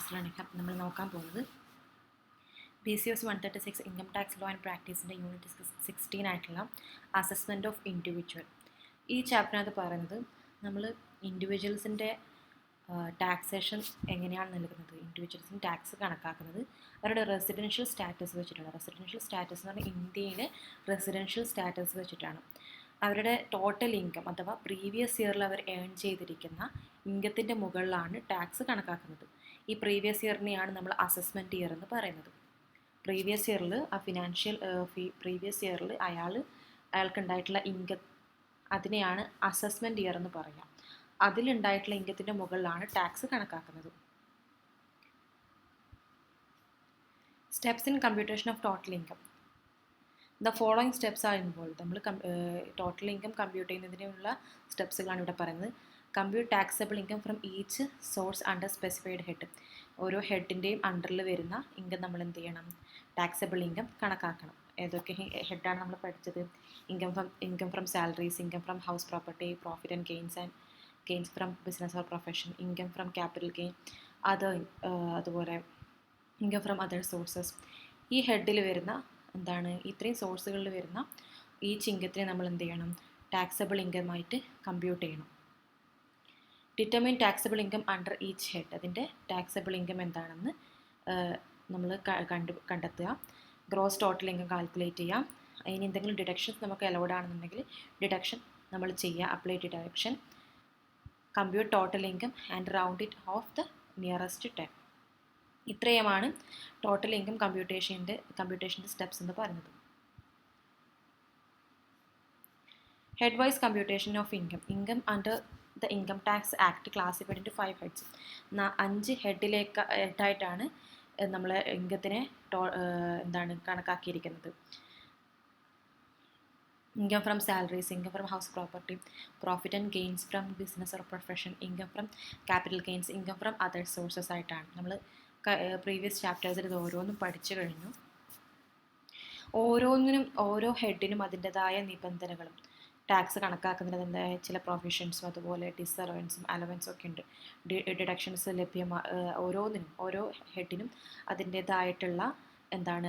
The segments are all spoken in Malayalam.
ക്ലാസ്സിലാണ് നമ്മൾ നോക്കാൻ പോകുന്നത് BCOS 136 income tax law and പ്രാക്ടീസിൻ്റെ യൂണിറ്റ് 16 ആയിട്ടുള്ള അസസ്മെൻറ്റ് ഓഫ് ഇൻഡിവിജ്വൽ. ഈ ചാപ്റ്ററിനകത്ത് പറയുന്നത് നമ്മൾ ഇൻഡിവിജ്വൽസിൻ്റെ ടാക്സേഷൻ എങ്ങനെയാണ് നൽകുന്നത്, ഇൻഡിവിജ്വൽസിന് ടാക്സ് കണക്കാക്കുന്നത് അവരുടെ റെസിഡൻഷ്യൽ സ്റ്റാറ്റസ് വെച്ചിട്ടാണ്. റെസിഡൻഷ്യൽ സ്റ്റാറ്റസ് എന്ന് പറഞ്ഞാൽ ഇന്ത്യയിലെ റെസിഡൻഷ്യൽ സ്റ്റാറ്റസ് വെച്ചിട്ടാണ്. അവരുടെ ടോട്ടൽ ഇൻകം അഥവാ പ്രീവിയസ് ഇയറിൽ അവർ ഏൺ ചെയ്തിരിക്കുന്ന ഇൻകത്തിൻ്റെ മുകളിലാണ് ടാക്സ് കണക്കാക്കുന്നത്. ഈ പ്രീവിയസ് ഇയറിനെയാണ് നമ്മൾ അസസ്മെൻറ്റ് ഇയർ എന്ന് പറയുന്നത്. പ്രീവിയസ് ഇയറിൽ ആ പ്രീവിയസ് ഇയറിൽ അയാൾക്കുണ്ടായിട്ടുള്ള ഇൻകം അതിനെയാണ് അസസ്മെൻറ്റ് ഇയർ എന്ന് പറയാം. അതിലുണ്ടായിട്ടുള്ള ഇൻകത്തിൻ്റെ മുകളിലാണ് ടാക്സ് കണക്കാക്കുന്നത്. Steps in computation of total income. The following steps are involve. നമ്മൾ ടോട്ടൽ ഇൻകം കമ്പ്യൂട്ട് ചെയ്യുന്നതിനുള്ള സ്റ്റെപ്സുകളാണ് ഇവിടെ പറയുന്നത്. Compute taxable income from each source under specified head. ഓരോ ഹെഡിൻ്റെയും അണ്ടറിൽ വരുന്ന ഇൻകം നമ്മൾ എന്ത് ചെയ്യണം, ടാക്സബിൾ ഇൻകം കണക്കാക്കണം. ഏതൊക്കെ ഹെഡാണ് നമ്മൾ പഠിച്ചത്? Income from salaries, income from house property, profit and gains from business or profession, income from capital gain, അതുപോലെ ഇൻകം ഫ്രം അതർ സോഴ്സസ്. ഈ ഹെഡിൽ വരുന്ന ഇത്രയും സോഴ്സുകളിൽ വരുന്ന ഈച്ച് ഇൻകത്തിനെ നമ്മൾ എന്ത് ചെയ്യണം, ടാക്സബിൾ ഇൻകമായിട്ട് കമ്പ്യൂട്ട് ചെയ്യണം. Determine taxable income under each head. അതിൻ്റെ ടാക്സബിൾ ഇൻകം എന്താണെന്ന് നമ്മൾ കണ്ടെത്തുക. ഗ്രോസ് ടോട്ടൽ ഇൻകം കാൽക്കുലേറ്റ് ചെയ്യാം. അതിന് എന്തെങ്കിലും ഡിഡക്ഷൻസ് നമുക്ക് അലൗഡ് ആണെന്നുണ്ടെങ്കിൽ ഡിഡക്ഷൻ നമ്മൾ ചെയ്യുക, apply deduction. Compute total income and round it off the nearest 10. ഇത്രയുമാണ് ടോട്ടൽ ഇൻകം കമ്പ്യൂട്ടേഷൻ്റെ സ്റ്റെപ്സ് എന്ന് പറയുന്നത്. Head wise computation of income under the income tax act classified into 5 heads. 5 ഹെഡായിട്ടാണ് നമ്മൾ ഇൻകത്തിനെ കണക്കാക്കിയിരിക്കുന്നത്. Income from salaries, income from house property, profit and gains from business or profession, income from capital gains, income from other sources ആയിട്ടാണ്. നമ്മൾ പ്രീവിയസ് ചാപ്റ്റേഴ്സിൽ ഇത് ഓരോന്നും പഠിച്ചു കഴിഞ്ഞു. ഓരോ ഹെഡിനും അതിൻ്റെതായ നിബന്ധനകളും ടാക്സ് കണക്കാക്കുന്നതിൻ്റെതായ ചില പ്രൊവിഷൻസും അതുപോലെ ഡിസലവൻസും അലവൻസും ഒക്കെ ഉണ്ട്. ഡിഡക്ഷൻസ് ഓരോ ഹെഡിനും അതിൻ്റേതായിട്ടുള്ള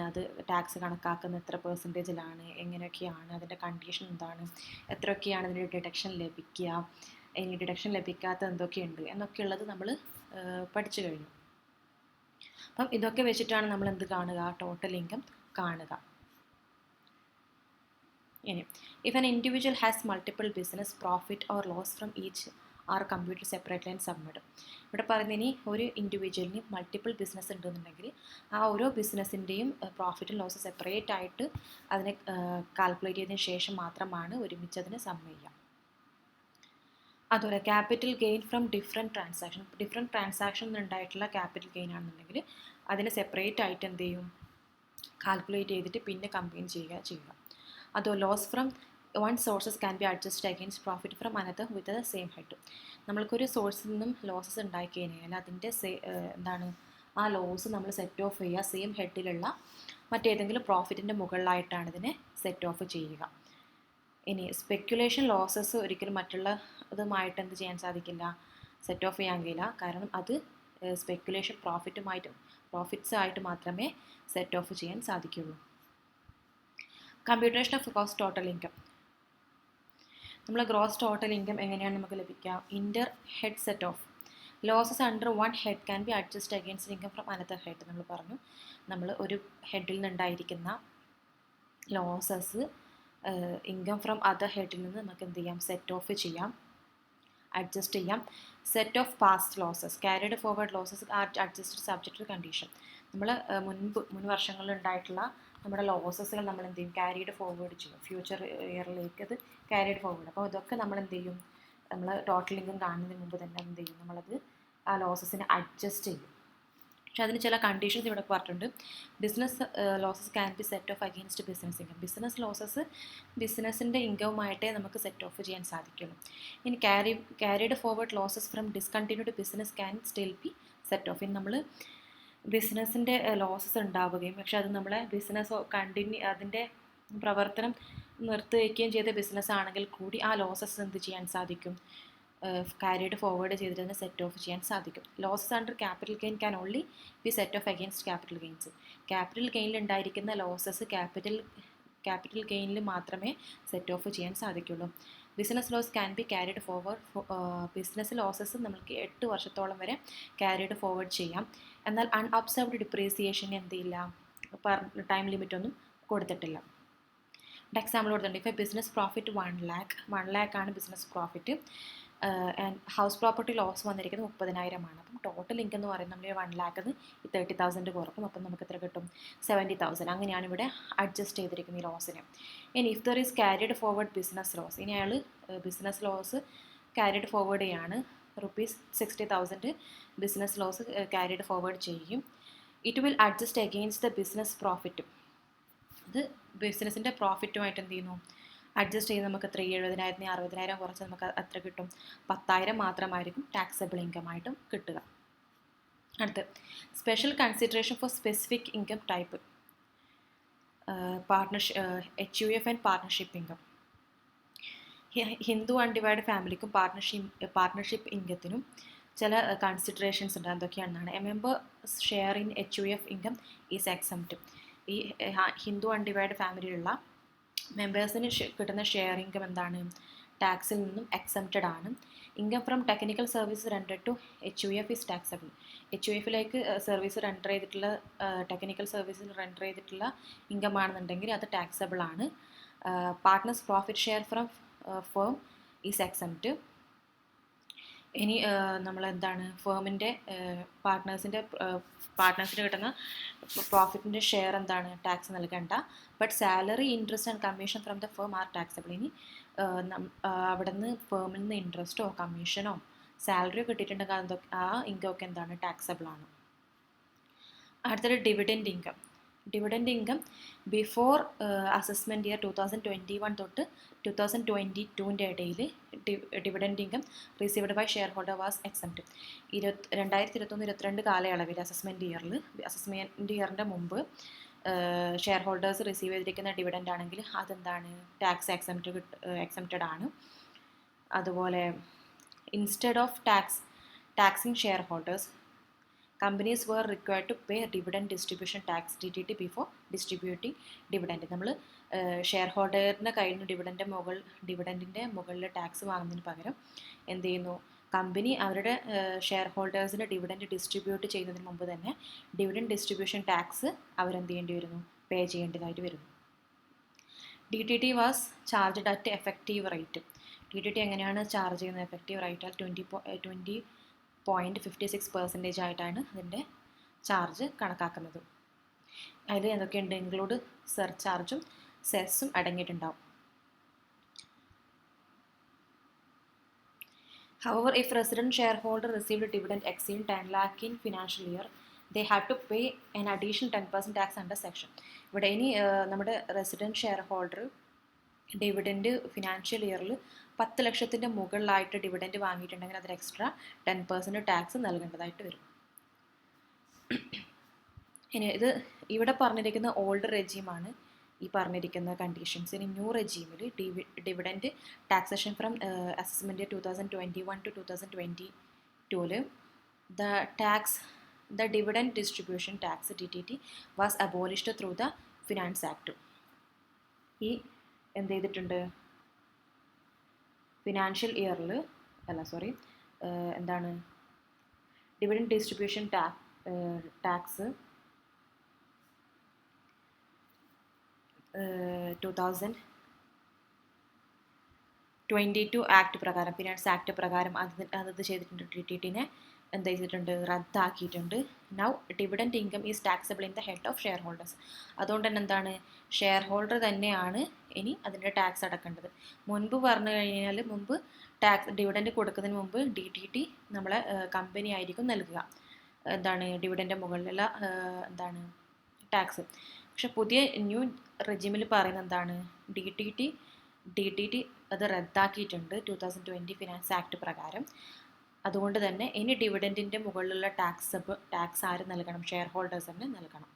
അത് ടാക്സ് കണക്കാക്കുന്ന എത്ര പെർസെൻറ്റേജിലാണ്, എങ്ങനെയൊക്കെയാണ്, അതിൻ്റെ കണ്ടീഷൻ എന്താണ്, എത്രയൊക്കെയാണ് അതിൻ്റെ ഡിഡക്ഷൻ ലഭിക്കുക, ഇനി ഡിഡക്ഷൻ ലഭിക്കാത്ത എന്തൊക്കെയുണ്ട് എന്നൊക്കെയുള്ളത് നമ്മൾ പഠിച്ചു കഴിഞ്ഞു. അപ്പം ഇതൊക്കെ വെച്ചിട്ടാണ് നമ്മൾ കാണുക, ടോട്ടൽ ഇൻകം കാണുക. ഇനി if an individual has multiple business, profit or loss from each are computer separately and submit. ഇവിടെ പറയുന്നതിന് ഒരു ഇൻഡിവിജ്വലിന് മൾട്ടിപ്പിൾ ബിസിനസ് ഉണ്ടെന്നുണ്ടെങ്കിൽ ആ ഓരോ ബിസിനസ്സിൻ്റെയും പ്രോഫിറ്റും ലോസ് സെപ്പറേറ്റ് ആയിട്ട് അതിനെ കാൽക്കുലേറ്റ് ചെയ്തതിന് ശേഷം മാത്രമാണ് ഒരുമിച്ച് അതിനെ സബ്മിറ്റ് ചെയ്യുക. അതുപോലെ capital gain from different transaction ഉണ്ടായിട്ടുള്ള ക്യാപിറ്റൽ ഗെയിൻ ആണെന്നുണ്ടെങ്കിൽ അതിനെ സെപ്പറേറ്റ് ആയിട്ട് എന്ത് ചെയ്യും, കാൽക്കുലേറ്റ് ചെയ്തിട്ട് പിന്നെ കമ്പൈൻ ചെയ്യുക. അതോ loss from one sources can be adjust against profit from another with the same head. നമ്മൾക്കൊരു സോഴ്സിൽ നിന്നും ലോസസ് ഉണ്ടായി കഴിഞ്ഞാൽ അതിൻ്റെ ആ ലോസ് നമ്മൾ സെറ്റ് ഓഫ് ചെയ്യുക സെയിം ഹെഡിലുള്ള മറ്റേതെങ്കിലും പ്രോഫിറ്റിൻ്റെ മുകളിലായിട്ടാണ് ഇതിനെ സെറ്റ് ഓഫ് ചെയ്യുക. ഇനി സ്പെക്കുലേഷൻ ലോസസ് ഒരിക്കലും മറ്റുള്ള ഇതുമായിട്ട് എന്ത് ചെയ്യാൻ സാധിക്കില്ല, സെറ്റ് ഓഫ് ചെയ്യാൻ കഴിയില്ല. കാരണം അത് സ്പെക്കുലേഷൻ പ്രോഫിറ്റ്സ് ആയിട്ട് മാത്രമേ സെറ്റ് ഓഫ് ചെയ്യാൻ സാധിക്കുകയുള്ളൂ. Computation of gross total income. നമ്മൾ ഗ്രോസ് ടോട്ടൽ ഇൻകം എങ്ങനെയാണ് നമുക്ക് ലഭിക്കുക? Inter head set off losses under one head can be adjust against income from another head. നമ്മൾ പറഞ്ഞു, നമ്മൾ ഒരു ഹെഡിൽ നിന്നുണ്ടായിരിക്കുന്ന ലോസസ് ഇൻകം ഫ്രം അതർ ഹെഡിൽ നിന്ന് നമുക്ക് എന്ത് ചെയ്യാം, സെറ്റ് ഓഫ് ചെയ്യാം, അഡ്ജസ്റ്റ് ചെയ്യാം. Set off past losses, carried forward losses are adjusted subject to condition. നമ്മൾ മുൻ വർഷങ്ങളിൽ ഉണ്ടായിട്ടുള്ള നമ്മുടെ ലോസസുകൾ നമ്മൾ എന്ത് ചെയ്യും, ക്യാരിഡ് ഫോർവേഡ് ചെയ്യും, ഫ്യൂച്ചർ ഇയറിലേക്ക് അത് ക്യാരിഡ് ഫോർവേഡ്. അപ്പോൾ ഇതൊക്കെ നമ്മൾ എന്ത് ചെയ്യും, നമ്മൾ ടോട്ടൽ ഇൻകം കാണുന്നതിന് മുമ്പ് തന്നെ എന്ത് ചെയ്യും, നമ്മളത് ആ ലോസസിനെ അഡ്ജസ്റ്റ് ചെയ്യും. പക്ഷെ അതിന് ചില കണ്ടീഷൻസ് ഇവിടെ പറഞ്ഞിട്ടുണ്ട്. Business losses can be set off against business income. Business losses ബിസിനസ്സിൻ്റെ ഇൻകവുമായിട്ടേ നമുക്ക് സെറ്റ് ഓഫ് ചെയ്യാൻ സാധിക്കുള്ളൂ. ഇനി carried forward losses from discontinued business can still B set of. ഇനി നമ്മൾ ബിസിനസ്സിൻ്റെ ലോസസ് ഉണ്ടാവുകയും പക്ഷെ അത് നമ്മളെ ബിസിനസ് അതിൻ്റെ പ്രവർത്തനം നിർത്തിവെക്കുകയും ചെയ്ത ബിസിനസ് ആണെങ്കിൽ കൂടി ആ ലോസസ് എന്ത് ചെയ്യാൻ സാധിക്കും, ക്യാരിഡ് ഫോർവേഡ് ചെയ്തിട്ട് തന്നെ സെറ്റ് ഓഫ് ചെയ്യാൻ സാധിക്കും. Losses under capital gain can only be set off against capital gains. Capital ഗെയിനിൽ ഉണ്ടായിരിക്കുന്ന ലോസസ് ക്യാപിറ്റൽ ഗെയിനിൽ മാത്രമേ സെറ്റ് ഓഫ് ചെയ്യാൻ സാധിക്കുള്ളൂ. Business loss can be carried forward. Business losses നമുക്ക് 8 വർഷത്തോളം വരെ ക്യാരിഡ് ഫോർവേഡ് ചെയ്യാം. എന്നാൽ അൺഅബ്സർവ്ഡ് ഡിപ്രീസിയേഷൻ എന്തില്ല, ടൈം ലിമിറ്റ് ഒന്നും കൊടുത്തിട്ടില്ല. എക്സാമ്പിൾ കൊടുത്തിട്ടുണ്ട്. If a business profit 1 lakh ആണ് business profit. And house property loss വന്നിരിക്കുന്നത് 30,000 ആണ്. അപ്പം ടോട്ടൽ ഇൻകം എന്ന് പറയുന്നത് നമ്മൾ 1 lakh 30,000 കുറക്കും. അപ്പം നമുക്ക് എത്ര കിട്ടും? 70,000. അങ്ങനെയാണ് ഇവിടെ അഡ്ജസ്റ്റ് ചെയ്തിരിക്കുന്നത് ഈ ലോസിന്. ഇനി if there is carried forward business loss, ഇനി അയാൾ ബിസിനസ് ലോസ് ക്യാരിഡ് ഫോർവേഡ് ചെയ്യാണ്. ₹60,000 ബിസിനസ് ലോസ് ക്യാരിഡ് ഫോർവേഡ് ചെയ്യും. It will adjust against the business profit. അത് ബിസിനസ്സിൻ്റെ പ്രോഫിറ്റുമായിട്ട് എന്ത് ചെയ്യുന്നു? അഡ്ജസ്റ്റ് ചെയ്ത് നമുക്ക് എത്ര 70,000 60,000 കുറച്ച് നമുക്ക് എത്ര കിട്ടും? 10,000 മാത്രമായിരിക്കും ടാക്സബിൾ ഇൻകം ആയിട്ടും കിട്ടുക. അടുത്ത് special consideration for specific income type, HUF and partnership income. Hindu undivided ഫാമിലിക്കും പാർട്ണർഷിപ്പ് ഇൻകത്തിനും ചില കൺസിഡറേഷൻസ് ഉണ്ട്. എന്തൊക്കെയാണെന്നാണ്: a member share in HUF income is exempt. ഈ ഹിന്ദു അൺഡിവൈഡ് ഫാമിലിയിലുള്ള മെമ്പേഴ്സിന് കിട്ടുന്ന ഷെയർ ഇൻകം എന്താണ്? ടാക്സിൽ നിന്നും എക്സംപ്റ്റഡ് ആണ്. Income from technical service render to HUF is taxable. HUFിലേക്ക് സർവീസ് റെൻഡർ ചെയ്തിട്ടുള്ള ടെക്നിക്കൽ സർവീസിൽ റെൻഡർ ചെയ്തിട്ടുള്ള ഇൻകം ആണെന്നുണ്ടെങ്കിൽ അത് ടാക്സബിൾ ആണ്. Partners profit share from firm is exempt. ഇനി നമ്മളെന്താണ് ഫേമിൻ്റെ പാർട്ട്നേഴ്സിന് കിട്ടുന്ന പ്രോഫിറ്റിൻ്റെ ഷെയർ എന്താണ്? ടാക്സ് നൽകേണ്ട. But salary, interest and commission from the firm are taxable. ഇനി അവിടെ നിന്ന് ഫേമിൽ നിന്ന് ഇൻട്രസ്റ്റോ കമ്മീഷനോ സാലറിയോ കിട്ടിയിട്ടുണ്ടെങ്കിൽ ആ ഇൻകം ഒക്കെ എന്താണ്? ടാക്സബിൾ ആണ്. അടുത്തത് dividend income. Dividend income before assessment year 2021 തൊട്ട് 2022 ഇടയിൽ dividend income received by share holder was exempt. 2021-22 കാലയളവിൽ അസസ്മെൻറ്റ് ഇയറിൻ്റെ മുമ്പ് ഷെയർ ഹോൾഡേഴ്സ് റിസീവ് ചെയ്തിരിക്കുന്ന ഡിവിഡൻഡ് ആണെങ്കിൽ അതെന്താണ്? ടാക്സ് എക്സംപ്റ്റഡ് ആണ്. അതുപോലെ instead of taxing share holders, companies were required to pay dividend distribution tax DDT before distributing dividend. നമ്മൾ ഷെയർ ഹോൾഡറിൻ്റെ കയ്യിൽ നിന്ന് ഡിവിഡൻറ്റിൻ്റെ മുകളിൽ ടാക്സ് വാങ്ങുന്നതിന് പകരം എന്ത് ചെയ്യുന്നു? കമ്പനി അവരുടെ ഷെയർ ഹോൾഡേഴ്സിന് ഡിവിഡൻറ്റ് ഡിസ്ട്രിബ്യൂട്ട് ചെയ്യുന്നതിന് മുമ്പ് തന്നെ ഡിവിഡൻറ്റ് ഡിസ്ട്രിബ്യൂഷൻ ടാക്സ് അവരെന്ത് ചെയ്യേണ്ടി വരുന്നു? പേ ചെയ്യേണ്ടതായിട്ട് വരുന്നു. DTT was charged at effective rate. DTT എങ്ങനെയാണ് ചാർജ് ചെയ്യുന്നത്? എഫക്റ്റീവ് റേറ്റ് 20.56% ആയിട്ടാണ് അതിൻ്റെ ചാർജ് കണക്കാക്കുന്നത്. അതിൽ എന്തൊക്കെയുണ്ട്? Include സർചാർജും സെസ്സും അടങ്ങിയിട്ടുണ്ടാവും. However, if resident shareholder received dividend exceed 10 lakh in financial year, they have to pay an additional 10% tax under section. ഇവിടെ ഇനി നമ്മുടെ resident share holder dividend financial ഇയറിൽ 10 ലക്ഷത്തിൻ്റെ മുകളിലായിട്ട് ഡിവിഡൻറ്റ് വാങ്ങിയിട്ടുണ്ടെങ്കിൽ അതിൽ എക്സ്ട്രാ 10% ടാക്സ് നൽകേണ്ടതായിട്ട് വരും. ഇനി ഇത് ഇവിടെ പറഞ്ഞിരിക്കുന്ന ഓൾഡ് റെജീമാണ് ഈ പറഞ്ഞിരിക്കുന്ന കണ്ടീഷൻസ്. ഇനി ന്യൂ റെജീമിൽ dividend taxation from assessment 2021 to 2022 the dividend distribution tax DTT was abolished through the Finance Act. ഈ എന്ത് ചെയ്തിട്ടുണ്ട്? ഫിനാൻഷ്യൽ ഇയറിൽ എന്താണ് ഡിവിഡൻറ്റ് ഡിസ്ട്രിബ്യൂഷൻ ടാക്സ് 2022 ആക്ട് പ്രകാരം, ഫിനാൻസ് ആക്ട് പ്രകാരം അത് ചെയ്തിട്ടുണ്ട്. DTTനെ എന്ത് ചെയ്തിട്ടുണ്ട്? റദ്ദാക്കിയിട്ടുണ്ട്. Now dividend income is taxable in the head of share holders. അതുകൊണ്ട് തന്നെ എന്താണ്? ഷെയർ ഹോൾഡർ തന്നെയാണ് ഇനി അതിൻ്റെ ടാക്സ് അടക്കേണ്ടത്. മുൻപ് പറഞ്ഞു കഴിഞ്ഞാൽ ഡിവിഡൻറ്റ് കൊടുക്കുന്നതിന് മുമ്പ് DTT നമ്മളെ കമ്പനി ആയിരിക്കും നൽകുക എന്താണ്? ഡിവിഡൻ്റെ മുകളിലുള്ള എന്താണ്? ടാക്സ്. പക്ഷെ പുതിയ ന്യൂ റെജിമിൽ പറയുന്നത് എന്താണ്? DTT അത് റദ്ദാക്കിയിട്ടുണ്ട് 2020 ഫിനാൻസ് ആക്ട് പ്രകാരം. അതുകൊണ്ട് തന്നെ ഇനി ഡിവിഡൻറ്റിൻ്റെ മുകളിലുള്ള ടാക്സ് ആര് നൽകണം? ഷെയർ ഹോൾഡേഴ്സ് തന്നെ നൽകണം.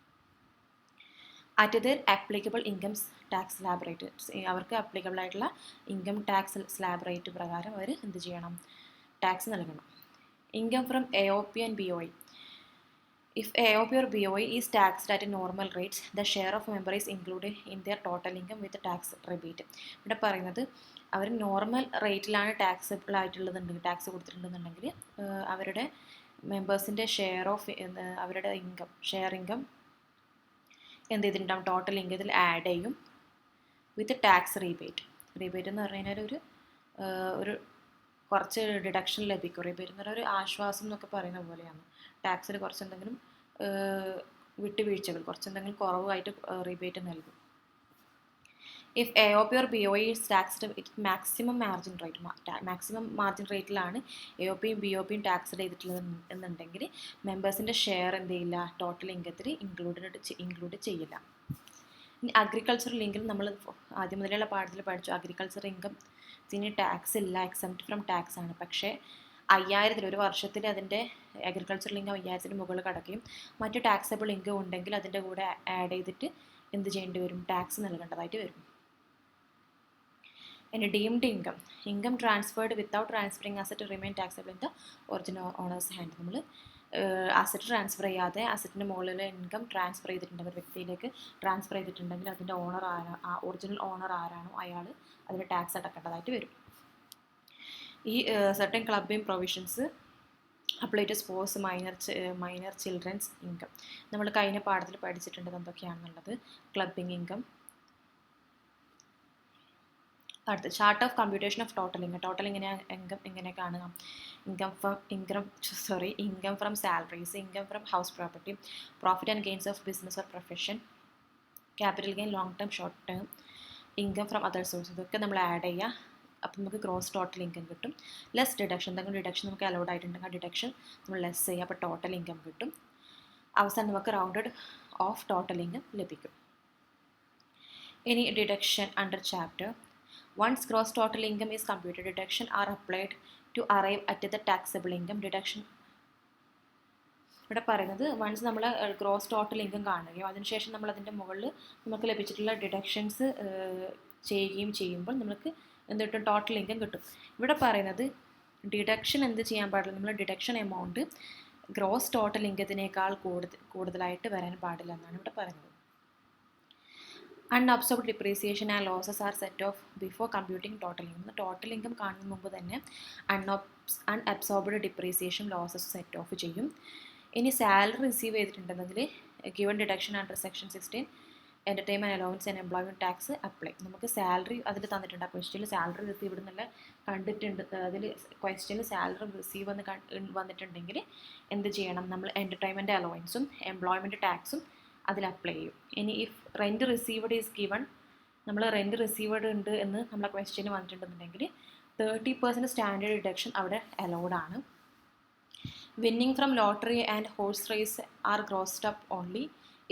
At there applicable income tax slab rate, അവർക്ക് ആപ്ലിക്കബിൾ ആയിട്ടുള്ള ഇൻകം ടാക്സ് സ്ലാബ് റേറ്റ് പ്രകാരം അവർ എന്ത് ചെയ്യണം? ടാക്സ് നൽകണം. Income from AOP and BOI. If AOP or BOI is taxed at a normal rates, the share of member is included in their total income with tax rebate. ഇവിടെ പറയുന്നത് അവർ നോർമൽ റേറ്റിലാണ് ടാക്സബിൾ ആയിട്ടുള്ളതുണ്ടെങ്കിൽ ടാക്സ് കൊടുത്തിട്ടുണ്ടെന്നുണ്ടെങ്കിൽ അവരുടെ മെമ്പേഴ്സിൻ്റെ ഷെയർ ഓഫ് അവരുടെ ഇൻകം ഷെയർ ഇൻകം എന്ത് ചെയ്തിട്ടുണ്ടാവും ടോട്ടൽ ഇൻകത്തിൽ ആഡ് ചെയ്യും വിത്ത് ടാക്സ് റീബേറ്റ്. റീബേറ്റ് എന്ന് പറഞ്ഞു കഴിഞ്ഞാൽ ഒരു കുറച്ച് ഡിഡക്ഷൻ ലഭിക്കും. റീബേറ്റ് എന്ന് പറഞ്ഞാൽ ഒരു ആശ്വാസം എന്നൊക്കെ പറയുന്ന പോലെയാണ്. ടാക്സിൽ കുറച്ച് എന്തെങ്കിലും വിട്ടുവീഴ്ചകൾ കുറച്ചെന്തെങ്കിലും കുറവായിട്ട് റീബേറ്റ് നൽകും. If AOP or BOI is taxed with maximum margin rate, maximum margin റേറ്റിലാണ് AOPയും BOPയും ടാക്സ് ചെയ്തിട്ടുള്ളത് എന്നുണ്ടെങ്കിൽ മെമ്പേഴ്സിൻ്റെ ഷെയർ എന്ത് ചെയ്യില്ല ടോട്ടൽ ഇൻകത്തിൽ ഇൻക്ലൂഡ് ചെയ്യില്ല. ഇനി അഗ്രികൾച്ചറൽ ഇൻകം നമ്മൾ ആദ്യം മുതലുള്ള പാഠത്തിൽ പഠിച്ചു. അഗ്രികൾച്ചർ ഇൻകത്തിന് ടാക്സ് ഇല്ല, എക്സംപ്റ്റ് ഫ്രം ടാക്സ് ആണ്. പക്ഷേ 5000 ഒരു വർഷത്തിൽ അതിൻ്റെ അഗ്രികൾച്ചറൽ ഇൻകം 5000 മുകളിൽ കടക്കുകയും മറ്റ് ടാക്സബിൾ ഇൻകം ഉണ്ടെങ്കിൽ അതിൻ്റെ കൂടെ ആഡ് ചെയ്തിട്ട് എന്ത് ചെയ്യേണ്ടി വരും ടാക്സ് നൽകേണ്ടതായിട്ട് വരും. ഇനി deemed income transferred without transferring asset remain taxable in the original owner's hand. നമ്മൾ അസറ്റ് ട്രാൻസ്ഫർ ചെയ്യാതെ അസറ്റിൻ്റെ മുകളിൽ ഇൻകം ട്രാൻസ്ഫർ ചെയ്തിട്ടുണ്ടെങ്കിൽ വ്യക്തിയിലേക്ക് ട്രാൻസ്ഫർ ചെയ്തിട്ടുണ്ടെങ്കിൽ അതിൻ്റെ ഓണർ ഒറിജിനൽ ഓണർ ആരാണോ അയാൾ അതിന് ടാക്സ് അടക്കേണ്ടതായിട്ട് വരും. ഈ certain clubbing provisions apply to sports minor children's income. നമ്മൾ കഴിഞ്ഞ പാഠത്തിൽ പഠിച്ചിട്ടുണ്ട് എന്തൊക്കെയാണെന്നുള്ളത്. Clubbing income. അടുത്ത chart of computation of total income. Total എങ്ങനെ കാണുക? Income from salaries, income from house property, profit and gains of business or profession, capital gain, long term, short term, income from other sources. ഇതൊക്കെ നമ്മൾ ആഡ് ചെയ്യുക. അപ്പോൾ നമുക്ക് ഗ്രോസ് ടോട്ടൽ ഇൻകം കിട്ടും. ലെസ് ഡിഡക്ഷൻ, എന്തെങ്കിലും ഡിഡക്ഷൻ നമുക്ക് അലൗഡ് ആയിട്ടുണ്ടെങ്കിൽ ആ ഡിഡക്ഷൻ നമ്മൾ ലെസ് ചെയ്യുക. അപ്പോൾ ടോട്ടൽ ഇൻകം കിട്ടും. അവസാനം നമുക്ക് റൗണ്ടഡ് ഓഫ് ടോട്ടൽ ഇൻകം ലഭിക്കും. ഇനി deduction under chapter. Once gross total income is computed, deduction are applied to arrive at the taxable income. ഡിഡക്ഷൻ ഇവിടെ പറയുന്നത് വൺസ് നമ്മൾ ഗ്രോസ് ടോട്ടൽ ഇൻകം കാണുകയും അതിനുശേഷം നമ്മൾ അതിൻ്റെ മുകളിൽ നമുക്ക് ലഭിച്ചിട്ടുള്ള ഡിഡക്ഷൻസ് ചെയ്യുകയും ചെയ്യുമ്പോൾ നമുക്ക് എന്ത് കിട്ടും? ടോട്ടൽ ഇൻകം കിട്ടും. ഇവിടെ പറയുന്നത് ഡിഡക്ഷൻ എന്ത് ചെയ്യാൻ പാടില്ല, നമ്മൾ ഡിഡക്ഷൻ എമൗണ്ട് ഗ്രോസ് ടോട്ടൽ ഇൻകത്തിനേക്കാൾ കൂടുതലായിട്ട് വരാൻ പാടില്ല എന്നാണ് ഇവിടെ പറയുന്നത്. Unabsorbed depreciation and losses are set off before computing total income. Total income കാണുന്നതിന് മുമ്പ് തന്നെ unabsorbed depreciation losses set off ചെയ്യും. ഇനി സാലറി റിസീവ് ചെയ്തിട്ടുണ്ടെങ്കിൽ given deduction under section 16 entertainment allowance and employment tax apply. നമുക്ക് സാലറി അതിൽ തന്നിട്ടുണ്ട്. ആ ക്വസ്റ്റ്യനിൽ സാലറി റിസീവ് എന്നുള്ള കണ്ടിട്ടുണ്ട്. അതിൽ ക്വസ്റ്റ്യനിൽ സാലറി റിസീവ് വന്നിട്ടുണ്ടെങ്കിൽ എന്ത് ചെയ്യണം? നമ്മൾ എൻ്റർടൈൻമെൻറ്റ് അലവൻസും എംപ്ലോയ്മെൻറ്റ് ടാക്സും അതിൽ അപ്ലൈ ചെയ്യും. ഇനി if rent received is given, നമ്മൾ റെൻറ്റ് റിസീവ്ഡ് ഉണ്ട് എന്ന് നമ്മളെ ക്വസ്റ്റ്യന് വന്നിട്ടുണ്ടെന്നുണ്ടെങ്കിൽ 30% സ്റ്റാൻഡേർഡ് ഡിഡക്ഷൻ അവിടെ അലൗഡ് ആണ്. Winning from lottery and horse race are grossed up only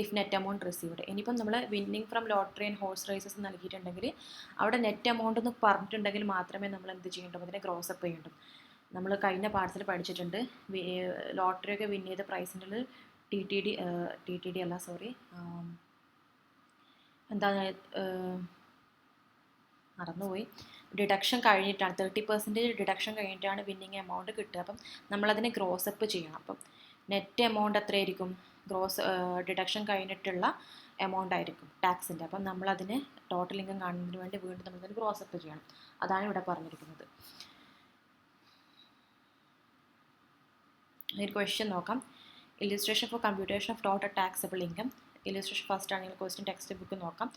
if net amount received. ഇനിയിപ്പം നമ്മൾ winning from lottery and horse races നൽകിയിട്ടുണ്ടെങ്കിൽ അവിടെ നെറ്റ് എമൗണ്ട് എന്ന് പറഞ്ഞിട്ടുണ്ടെങ്കിൽ മാത്രമേ നമ്മൾ എന്ത് ചെയ്യേണ്ടൂ? അതിനെ ഗ്രോസ് അപ്പ് ചെയ്യേണ്ടൂ. നമ്മൾ കഴിഞ്ഞ പാർട്സിൽ പഠിച്ചിട്ടുണ്ട്. ലോട്ടറിയൊക്കെ വിൻ ചെയ്ത പ്രൈസിൻ്റെ TTD അല്ല, സോറി, എന്താണ് മറന്നുപോയി. ഡിഡക്ഷൻ കഴിഞ്ഞിട്ടാണ് 30% ഡിഡക്ഷൻ കഴിഞ്ഞിട്ടാണ് വിന്നിങ് എമൗണ്ട് കിട്ടുക. അപ്പം നമ്മളതിനെ ഗ്രോസ് അപ്പ് ചെയ്യണം. അപ്പം നെറ്റ് എമൗണ്ട് എത്രയായിരിക്കും? ഗ്രോസ് ഡിഡക്ഷൻ കഴിഞ്ഞിട്ടുള്ള എമൗണ്ട് ആയിരിക്കും ടാക്സിൻ്റെ. അപ്പം നമ്മളതിന് ടോട്ടൽ ഇൻകം കാണുന്നതിന് വേണ്ടി വീണ്ടും നമ്മളതിന് ഗ്രോസ് അപ്പ് ചെയ്യണം. അതാണ് ഇവിടെ പറഞ്ഞിരിക്കുന്നത്. ഒരു ക്വസ്റ്റ്യൻ നോക്കാം. Illustration for computation of total taxable income. Illustration first ആണെങ്കിൽ ക്വസ്റ്റ്യൻ ടെക്സ്റ്റ് ബുക്ക് നോക്കാം.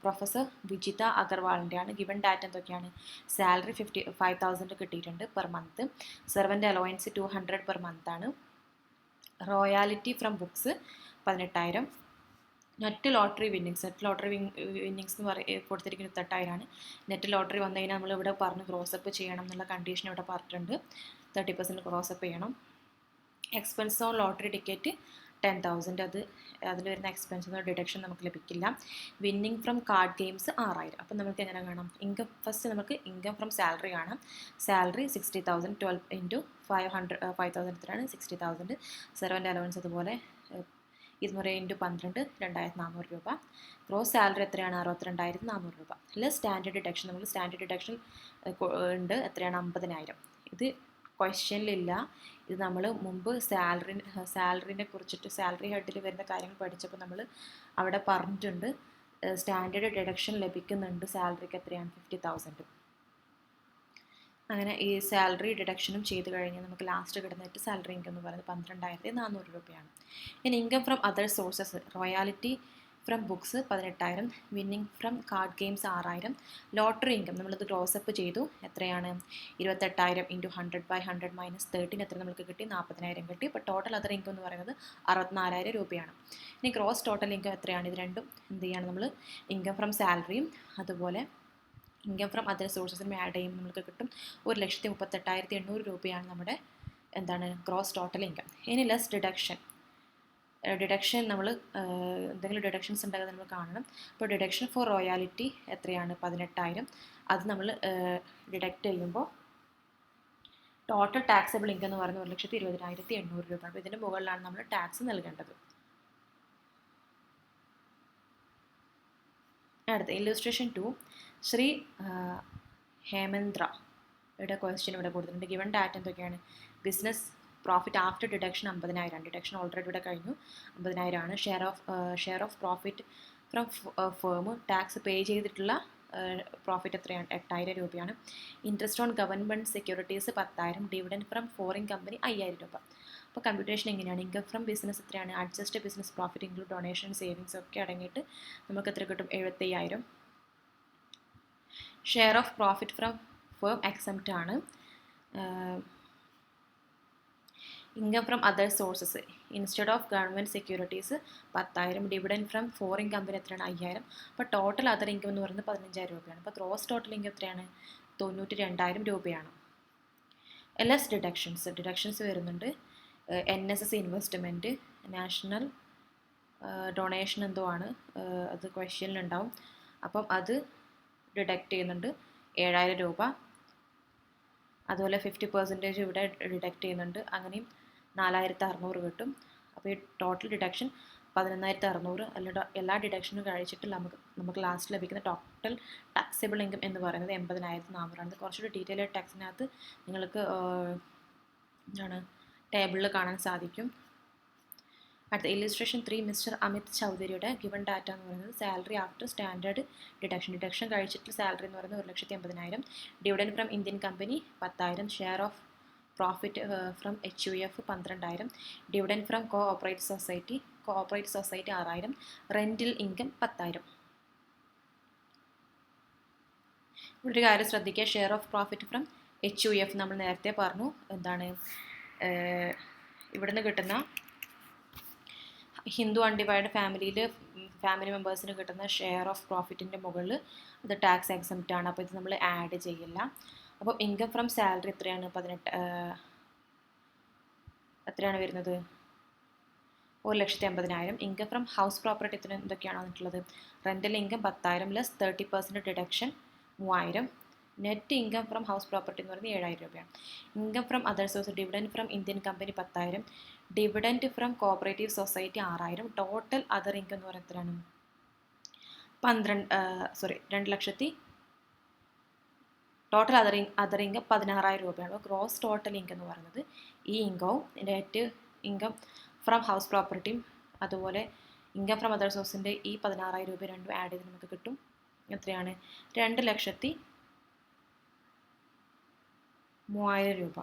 പ്രൊഫസർ വിജിത അഗർവാളിൻ്റെ ആണ്. ഗിവൺ ഡാറ്റ എന്തൊക്കെയാണ്? സാലറി 55,000 കിട്ടിയിട്ടുണ്ട് per month. Servant allowance 200 per month ആണ്. Royalty from books 18,000. Net lottery winnings എന്ന് കൊടുത്തിരിക്കുന്നത് 28,000 ആണ്. നെറ്റ് ലോട്ടറി വന്നു കഴിഞ്ഞാൽ നമ്മളിവിടെ പറഞ്ഞ് ഗ്രോസപ്പ് ചെയ്യണം എന്നുള്ള കണ്ടീഷൻ ഇവിടെ പറഞ്ഞിട്ടുണ്ട്. 30% ഗ്രോസപ്പ് ചെയ്യണം. Expense on lottery ticket 10,000. അതിൽ വരുന്ന എക്സ്പെൻസ് ഡിഡക്ഷൻ നമുക്ക് ലഭിക്കില്ല. Winning from card games 6,000. അപ്പം നമുക്ക് എങ്ങനെ കാണാം? ഇൻകം ഫസ്റ്റ് നമുക്ക് ഇൻകം ഫ്രം സാലറി കാണാം. സാലറി 60,000, 12 × 5,000 എത്രയാണ്? 60,000. സെർവൻ്റ് അലവൻസ് അതുപോലെ 200 × 12 2400 രൂപ. ഗ്രോസ് സാലറി എത്രയാണ്? 62,400 രൂപ. ലെസ് സ്റ്റാൻഡേർഡ് ഡിഡക്ഷൻ, നമ്മൾ സ്റ്റാൻഡേർഡ് ഡിഡക്ഷൻ ഉണ്ട്, എത്രയാണ്? 50,000. ഇത് ക്വസ്റ്റ്യനിലില്ല. ഇത് നമ്മൾ മുമ്പ് സാലറിനെ കുറിച്ചിട്ട് സാലറി ഹെഡിൽ വരുന്ന കാര്യങ്ങൾ പഠിച്ചപ്പോൾ നമ്മൾ അവിടെ പറഞ്ഞിട്ടുണ്ട്. സ്റ്റാൻഡേർഡ് ഡിഡക്ഷൻ ലഭിക്കുന്നുണ്ട്. സാലറിക്ക് എത്രയാണ്? 50,000. അങ്ങനെ ഈ സാലറി ഡിഡക്ഷനും ചെയ്ത് കഴിഞ്ഞാൽ നമുക്ക് ലാസ്റ്റ് കിട്ടുന്ന നെറ്റ് സാലറി ഇൻകം എന്ന് പറയുന്നത് 12,400 രൂപയാണ്. ഇനി income from other sources, royalty from books 18,000, winning from card games 6,000, lottery income നമ്മളിത് ക്ലോസപ്പ് ചെയ്തു, എത്രയാണ്? 28,000 × 100/100 - 13 എത്ര നമുക്ക് കിട്ടി? 40,000 കിട്ടി. ഇപ്പോൾ ടോട്ടൽ അതർ ഇൻകം എന്ന് പറയുന്നത് 64,000 രൂപയാണ്. ഇനി ഗ്രോസ് ടോട്ടൽ ഇൻകം എത്രയാണ്? ഇത് രണ്ടും എന്ത് ചെയ്യാണ് നമ്മൾ? ഇൻകം ഫ്രം സാലറിയും അതുപോലെ ഇൻകം ഫ്രം അതർ സോഴ്സസിനും ആഡ് ചെയ്യുമ്പോൾ നമുക്ക് കിട്ടും 1,38,800 രൂപയാണ് നമ്മുടെ എന്താണ് ഗ്രോസ് ടോട്ടൽ ഇൻകം. ഇനി ലെസ് ഡിഡക്ഷൻ നമ്മൾ എന്തെങ്കിലും ഡിഡക്ഷൻസ് ഉണ്ടെങ്കിൽ നമ്മൾ കാണണം. അപ്പോൾ ഡിഡക്ഷൻ ഫോർ റോയാലിറ്റി എത്രയാണ്? 18,000. അത് നമ്മൾ ഡിഡക്റ്റ് ചെയ്യുമ്പോൾ ടോട്ടൽ ടാക്സബിൾ ഇൻകം എന്ന് പറയുന്നത് 1,20,800 രൂപ. അപ്പോൾ ഇതിൻ്റെ മുകളിലാണ് നമ്മൾ ടാക്സ് നൽകേണ്ടത്. അടുത്ത ഇല്ലുസ്ട്രേഷൻ 2, ശ്രീ ഹേമേന്ദ്ര ഇവിടെ ക്വസ്റ്റ്യൻ ഇവിടെ കൊടുത്തിട്ടുണ്ട്. ഗിവൺ ഡാറ്റ എന്തൊക്കെയാണ്? Business profit after deduction 50,000. Deduction already ഇവിടെ കഴിഞ്ഞു, 50,000 ആണ്. Share of profit from firm, tax pay ചെയ്തിട്ടുള്ള പ്രോഫിറ്റ് എത്രയാണ്? 8,000 രൂപയാണ്. Interest on government securities 10,000. Dividend from foreign company 5,000 രൂപ. അപ്പോൾ കമ്പ്യൂട്ടേഷൻ എങ്ങനെയാണ്? ഇൻകം ഫ്രം ബിസിനസ് എത്രയാണ്? Adjust business profit include donation savings ഒക്കെ അടങ്ങിയിട്ട് നമുക്ക് എത്ര കിട്ടും? 75,000. Share of profit from firm exempt ആണ്. Income from other sources instead of government securities 10,000. Dividend from foreign company എത്രയാണ്? 5,000. അപ്പോൾ ടോട്ടൽ അതർ ഇൻകം എന്ന് പറയുന്നത് 15,000 രൂപയാണ്. അപ്പോൾ ഗ്രോസ് ടോട്ടൽ ഇൻകം എത്രയാണ്? 92,000 രൂപയാണ്. ലെസ് ഡിഡക്ഷൻസ് വരുന്നുണ്ട്. NSS ഇൻവെസ്റ്റ്മെൻറ്റ്, നാഷണൽ ഡൊണേഷൻ എന്തോ ആണ്, അത് ക്വസ്റ്റ്യനിലുണ്ടാവും. അപ്പം അത് ഡിഡക്റ്റ് ചെയ്യുന്നുണ്ട് 7,000 രൂപ. അതുപോലെ 50% ഇവിടെ ഡിഡക്റ്റ് ചെയ്യുന്നുണ്ട്. അങ്ങനെയും 4,600 കിട്ടും. അപ്പോൾ ഈ ടോട്ടൽ ഡിഡക്ഷൻ 11,600. എല്ലാ ഡിഡക്ഷനും കഴിച്ചിട്ട് നമുക്ക് ലാസ്റ്റ് ലഭിക്കുന്ന ടോട്ടൽ ടാക്സബിൾ ഇൻകം എന്ന് പറയുന്നത് 80,400 ആണ്. കുറച്ചുകൂടി ഡീറ്റെയിൽ ആയിട്ട് ടാക്സിനകത്ത് നിങ്ങൾക്ക് എന്താണ് ടേബിളിൽ കാണാൻ സാധിക്കും. അടുത്ത ഇല്ലുസ്ട്രേഷൻ 3, മിസ്റ്റർ അമിത് ചൗധരിയുടെ ഗിവൺ ഡാറ്റ എന്ന് പറയുന്നത് സാലറി ആഫ്റ്റർ സ്റ്റാൻഡേർഡ് ഡിഡക്ഷൻ കഴിച്ചിട്ട് സാലറി എന്ന് പറയുന്നത് 1,80,000. Dividend from Indian company 10,000. Share of profit from HUF 12,000. Dividend from cooperative society 6,000. Rental income 10,000. ഇവിടെ ഒരു കാര്യം ശ്രദ്ധിക്കുക, share of profit from HUF നമ്മൾ നേരത്തെ പറഞ്ഞു എന്താണ് ഇവിടുന്ന് കിട്ടുന്ന ഹിന്ദു അൺഡിവൈഡ് ഫാമിലി മെമ്പേഴ്സിന് കിട്ടുന്ന ഷെയർ ഓഫ് പ്രോഫിറ്റിൻ്റെ മുകളിൽ അത് ടാക്സ് എക്സംപ്റ്റ് ആണ്. അപ്പോൾ ഇത് നമ്മൾ ആഡ് ചെയ്യില്ല. അപ്പോൾ ഇൻകം ഫ്രം സാലറി എത്രയാണ്? 18 എത്രയാണ് വരുന്നത്? 1,80,000. ഇൻകം ഫ്രം ഹൗസ് പ്രോപ്പർട്ടി എന്തൊക്കെയാണ് വന്നിട്ടുള്ളത്? Rental income 10,000 less 30% deduction 3,000. Net income from house property എന്ന് പറയുന്നത് 7,000 രൂപയാണ്. Income from other source dividend from Indian company 10,000. Dividend from cooperative society 6,000. Total other income എന്ന് പറയുന്നത് എത്രയാണ്? 2,00,000. ടോട്ടൽ അതർ ഇൻകം 16,000 രൂപയാണ്. ഗ്രോസ് ടോട്ടൽ ഇൻകം എന്ന് പറയുന്നത് ഈ ഇൻകവും നെറ്റ് ഇൻകം ഫ്രം ഹൗസ് പ്രോപ്പർട്ടിയും അതുപോലെ ഇൻകം ഫ്രം അതർ സോഴ്സിൻ്റെ ഈ 16,000 രൂപ രണ്ടും ആഡ് ചെയ്ത് നമുക്ക് കിട്ടും. എത്രയാണ്? 2,03,000 രൂപ.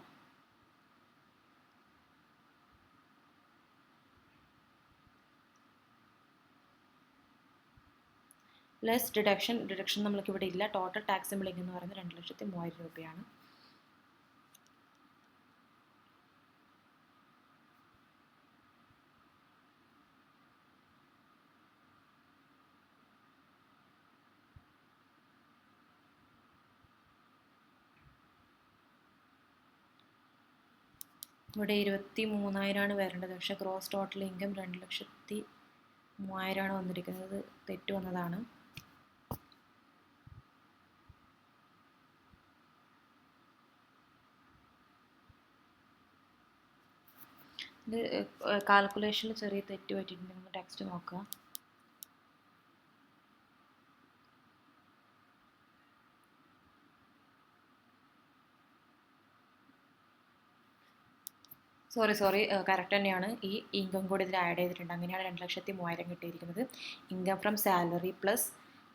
ലെസ് ഡിഡക്ഷൻ നമ്മൾക്ക് ഇവിടെ ഇല്ല. ടോട്ടൽ ടാക്സബിൾ ഇൻകം എന്ന് പറയുന്നത് 2,03,000 രൂപയാണ്. ഇവിടെ 23,000 വരേണ്ടത്, പക്ഷേ ഗ്രോസ് ടോട്ടൽ ഇൻകം 2,03,000 വന്നിരിക്കുന്നത്. തെറ്റ് വന്നതാണ്. ഇത് കാൽക്കുലേഷനിൽ ചെറിയ തെറ്റ് പറ്റിയിട്ടുണ്ട്. നിങ്ങൾ ടെക്സ്റ്റ് നോക്കുക. സോറി കറക്റ്റ് തന്നെയാണ്. ഈ ഇൻകം കൂടി ഇതിൽ ആഡ് ചെയ്തിട്ടുണ്ട്. അങ്ങനെയാണ് 2,03,000 കിട്ടിയിരിക്കുന്നത്. Income from salary plus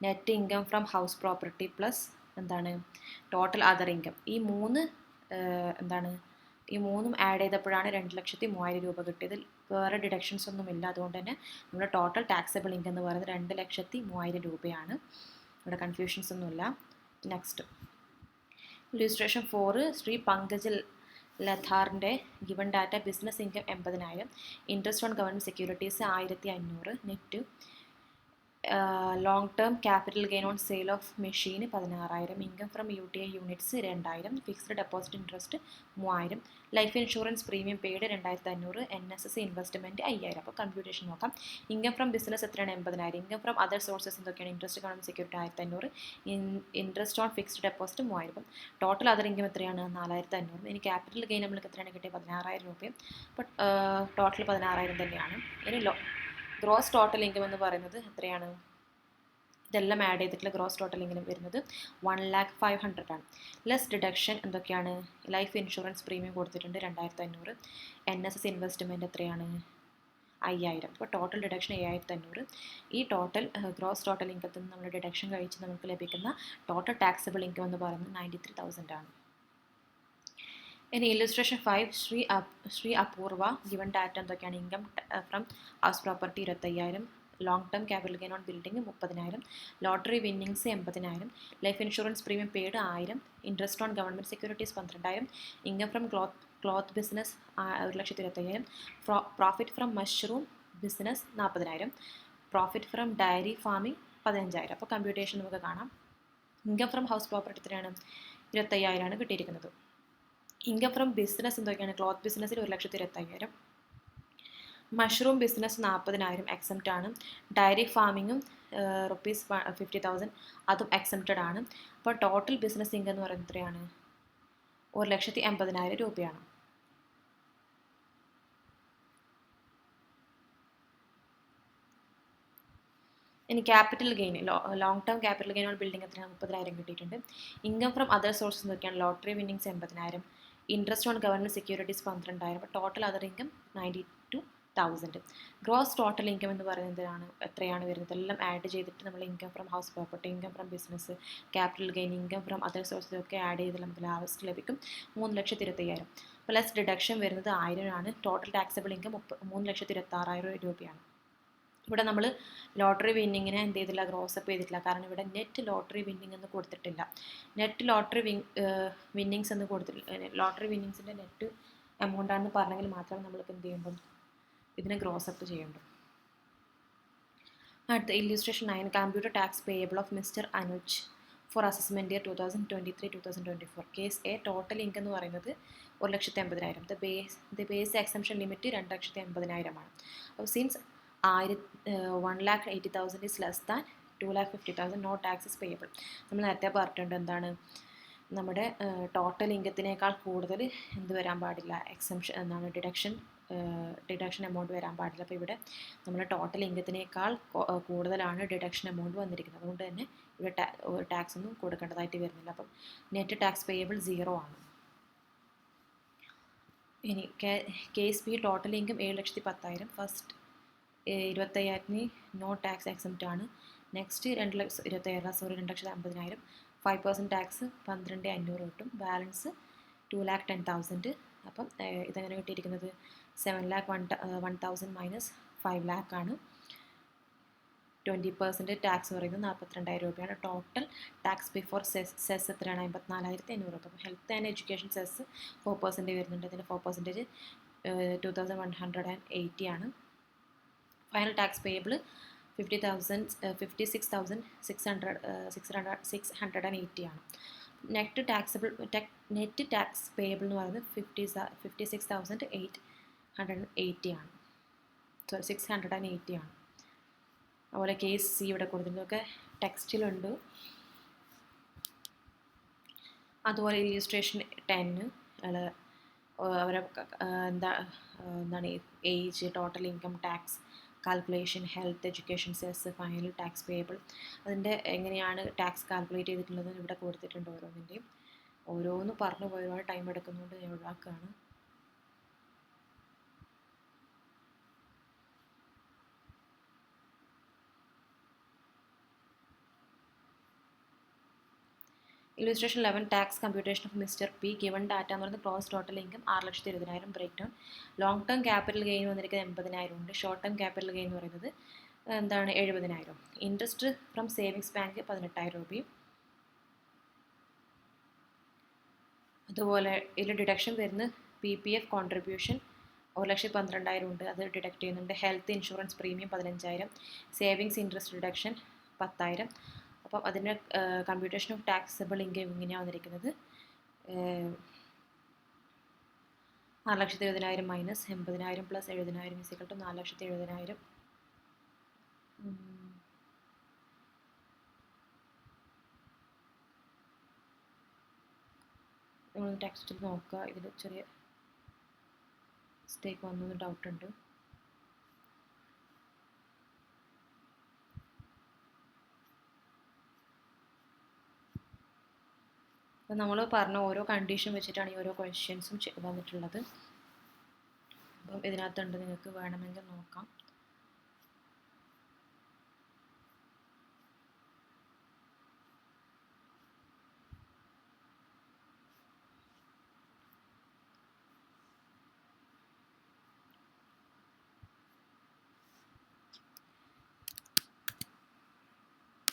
net income from house property plus എന്താണ് ടോട്ടൽ അതർ ഇൻകം. ഈ മൂന്നും ആഡ് ചെയ്തപ്പോഴാണ് 2,03,000 രൂപ കിട്ടിയത്. വേറെ ഡിഡക്ഷൻസ് ഒന്നുമില്ല. അതുകൊണ്ട് തന്നെ നമ്മുടെ ടോട്ടൽ ടാക്സബിൾ ഇൻകം എന്ന് പറയുന്നത് 2,03,000 രൂപയാണ്. ഇവിടെ കൺഫ്യൂഷൻസ് ഒന്നുമില്ല. നെക്സ്റ്റ് ഇല്ലുസ്ട്രേഷൻ 4 ശ്രീ പങ്കജ് ലഥാറിൻ്റെ given data business income 80,000, interest on government securities 1,500, net long term capital gain on sale of machine 16,000, income from UTI units 2,000, fixed deposit interest 3,000, life insurance premium paid 2,500, NSS investment 5,000. അപ്പോൾ കമ്പ്യൂട്ടേഷൻ നോക്കാം. ഇൻകം ഫ്രം ബിസിനസ് എത്രയാണ്? 80,000. ഇൻകം ഫ്രം അതർ സോഴ്സസ് എന്തൊക്കെയാണ്? Interest government security 1,500, interest on fixed deposit 3,000. അപ്പം ടോട്ടൽ അതർ ഇൻകം എത്രയാണ്? 4,500. ഇനി ക്യാപിറ്റൽ ഗെയിൻ നമ്മൾക്ക് എത്രയാണ് കിട്ടിയത്? 16,000 രൂപയും. അപ്പോൾ ടോട്ടൽ 16,000 തന്നെയാണ്. ഇനി ഗ്രോസ് ടോട്ടൽ ഇൻകം എന്ന് പറയുന്നത് എത്രയാണ്? ഇതെല്ലാം ആഡ് ചെയ്തിട്ടുള്ള ഗ്രോസ് ടോട്ടൽ ഇൻകം വരുന്നത് 1,05,000 ആണ്. ലെസ് ഡിഡക്ഷൻ എന്തൊക്കെയാണ്? ലൈഫ് ഇൻഷുറൻസ് പ്രീമിയം കൊടുത്തിട്ടുണ്ട് 2,500, NSS ഇൻവെസ്റ്റ്മെൻറ്റ് എത്രയാണ്? 5,000. അപ്പോൾ ടോട്ടൽ ഡിഡക്ഷൻ 7,500. ഈ ടോട്ടൽ ഗ്രോസ് ടോട്ടൽ ഇൻകത്തിൽ നിന്ന് നമ്മൾ ഡിഡക്ഷൻ കഴിച്ച് നമുക്ക് ലഭിക്കുന്ന ടോട്ടൽ ടാക്സബിൾ ഇൻകം എന്ന് പറയുന്നത് 93,000 ആണ്. ഇനി ഇല്ലുസ്ട്രേഷൻ 5 ശ്രീ അപൂർവ ഗിവൺ ഡാറ്റ എന്തൊക്കെയാണ്? Income from house property 25,000, long term capital gain on building 30,000, lottery winnings 80,000, life insurance premium paid 1,000, interest on government securities 12,000, income from cloth business 1,25,000, profit from mushroom business 40,000, profit from diary farming 15,000. അപ്പോൾ കമ്പ്യൂട്ടേഷൻ നമുക്ക് കാണാം. ഇൻകം ഫ്രം ഹൗസ് പ്രോപ്പർട്ടി എത്രയാണ്? 25,000 ആണ് കിട്ടിയിരിക്കുന്നത്. ഇൻകം ഫ്രം ബിസിനസ് എന്തൊക്കെയാണ്? ക്ലോത്ത് ബിസിനസ്സിൽ 1,25,000, മഷ്റൂം ബിസിനസ് 40,000 എക്സംപ്റ്റ് ആണ്, ഡയറി ഫാമിങ്ങും ₹50,000 അതും എക്സംപ്റ്റഡ് ആണ്. അപ്പോൾ ടോട്ടൽ ബിസിനസ് ഇൻകം എന്ന് പറയുന്നത് എത്രയാണ്? 1,80,000 രൂപയാണ്. ഇനി capital gain long term capital gain on building എത്രയാണ്? 30,000 കിട്ടിയിട്ടുണ്ട്. ഇൻകം ഫ്രം അതർ സോഴ്സസ് എന്തൊക്കെയാണ്? Lottery winnings 80,000, interest on government securities 12,000. അപ്പോൾ total other income 92,000. Gross total income എന്ന് പറയുന്നതാണ് എത്രയാണ് വരുന്നത്? എല്ലാം ആഡ് ചെയ്തിട്ട് നമ്മൾ income from house property, income from business, capital gain, income from other സോഴ്സസൊക്കെ ആഡ് ചെയ്ത് നമുക്ക് ലാസ്റ്റ് ലഭിക്കും 3,25,000. പ്ലസ് ഡിഡക്ഷൻ വരുന്നത് 1,000 ആണ്. ടോട്ടൽ ടാക്സബിൾ ഇൻകം 3,26,000 രൂപയാണ്. ഇവിടെ നമ്മൾ ലോട്ടറി വിന്നിങ്ങിനെ എന്ത് ചെയ്തില്ല? ഗ്രോസ് അപ്പ് ചെയ്തിട്ടില്ല. കാരണം ഇവിടെ നെറ്റ് ലോട്ടറി വിന്നിങ് എന്ന് കൊടുത്തിട്ടില്ല. നെറ്റ് ലോട്ടറി വിന്നിങ്സ് എന്ന് കൊടുത്തിട്ടില്ല. ലോട്ടറി വിന്നിങ്സിൻ്റെ നെറ്റ് എമൗണ്ട് ആണെന്ന് പറഞ്ഞെങ്കിൽ മാത്രമേ നമ്മൾക്ക് എന്ത് ചെയ്യുമ്പോൾ ഇതിനെ ഗ്രോസ് അപ്പ് ചെയ്യേണ്ടൂ. അടുത്ത illustration 9 computer tax payable of mister Anuj for assessment year 2023-2024. Case a total income എന്ന് പറയുന്നത് 1,80,000. ദ ബേസ് എക്സംഷൻ ലിമിറ്റ് 2,80,000 ആണ്. അപ്പോൾ since 1,80,000 is less than 2,50,000, no taxes payable. നമ്മൾ നേരത്തെ പറഞ്ഞിട്ടുണ്ട് എന്താണ്? നമ്മുടെ ടോട്ടൽ ഇൻകത്തിനേക്കാൾ കൂടുതൽ എന്ത് വരാൻ പാടില്ല? എക്സംഷൻ എന്താണ്? ഡിഡക്ഷൻ എമൗണ്ട് വരാൻ പാടില്ല. അപ്പോൾ ഇവിടെ നമ്മുടെ ടോട്ടൽ ഇൻകത്തിനേക്കാൾ കൂടുതലാണ് ഡിഡക്ഷൻ എമൗണ്ട് വന്നിരിക്കുന്നത്. അതുകൊണ്ട് തന്നെ ഇവിടെ ടാക്സ് ഒന്നും കൊടുക്കേണ്ടതായിട്ട് വരുന്നില്ല. അപ്പം നെറ്റ് ടാക്സ് പേയബിൾ 0 ആണ്. ഇനി case B total income 7,10,000. First 25,000 no tax exempt ആണ്. നെക്സ്റ്റ് 2,50,000 5% ടാക്സ് 12,500 കിട്ടും. ബാലൻസ് 2,10,000. അപ്പം ഇതെങ്ങനെ കിട്ടിയിരിക്കുന്നത്? 7,01,000 മൈനസ് 5,00,000 ആണ്. 20% ടാക്സ് പറയുന്നത് 42,000 രൂപയാണ്. ടോട്ടൽ ടാക്സ് ബിഫോർ സെസ് എത്രയാണ്? 54,500 രൂപ. അപ്പോൾ ഹെൽത്ത് ആൻഡ് എഡ്യൂക്കേഷൻ സെസ് 4% വരുന്നുണ്ട്. അതിൻ്റെ 4% 2,180 ആണ്. ഫൈനൽ ടാക്സ് പേയബിൾ 56,680 ആണ്. നെറ്റ് ടാക്സ് പേയബിൾ എന്ന് പറയുന്നത് 56,880 ആണ്. 680 ആണ്. അതുപോലെ കേസ് സി ഇവിടെ കൊടുത്തിട്ടൊക്കെ ടെക്സ്റ്റിലുണ്ട്. അതുപോലെ ഇല്ലുസ്ട്രേഷൻ 10 അവരെ എന്താണ് age, total income tax calculation, health, education cess, final tax payable, അതിൻ്റെ എങ്ങനെയാണ് ടാക്സ് കാൽക്കുലേറ്റ് ചെയ്തിട്ടുള്ളത് ഇവിടെ കൊടുത്തിട്ടുണ്ട്. ഓരോന്നിൻ്റെയും ഓരോന്ന് പറഞ്ഞു പോയി ഒരുപാട് ടൈം എടുക്കുന്നതുകൊണ്ട് ഞാൻ ഒഴിവാക്കുകയാണ്. Illustration 11 tax computation of mister P. Given data എന്ന് പറയുന്നത് gross total income 6,20,000 break down. Long term capital gain വന്നിരിക്കുന്നത് 80,000 ഉണ്ട്. ഷോർട്ട് ടേം ക്യാപിറ്റൽ ഗെയിൻ എന്ന് പറയുന്നത് 70,000. ഇൻട്രസ്റ്റ് ഫ്രം സേവിങ്സ് ബാങ്ക് 18,000 രൂപയും. അതുപോലെ ഇതിൽ ഡിഡക്ഷൻ വരുന്നത് PPF കോൺട്രിബ്യൂഷൻ 1,12,000 ഉണ്ട്, അത് ഡിഡക്ട് ചെയ്യുന്നുണ്ട്. Health insurance premium 15,000. Savings interest deduction 10,000. അപ്പം അതിൻ്റെ കമ്പ്യൂട്ടേഷൻ ഓഫ് ടാക്സബിൾ ഇൻകം ഇങ്ങനെയാണ് വന്നിരിക്കുന്നത്. 6,20,000 മൈനസ് 80,000 പ്ലസ് 70,000 ഇസിക്കൽ ടു 4,70,000. നമ്മൾ ടെക്സ്റ്റിൽ നോക്കുക, ഇതിൽ ചെറിയ മിസ്റ്റേക്ക് വന്നു ഡൗട്ടുണ്ട്. അപ്പോൾ നമ്മൾ പറഞ്ഞ ഓരോ കണ്ടീഷൻ വെച്ചിട്ടാണ് ഈ ഓരോ ക്വസ്റ്റ്യൻസും വന്നിട്ടുള്ളത്. അപ്പം ഇതിനകത്തുണ്ട്, നിങ്ങൾക്ക് വേണമെങ്കിൽ നോക്കാം.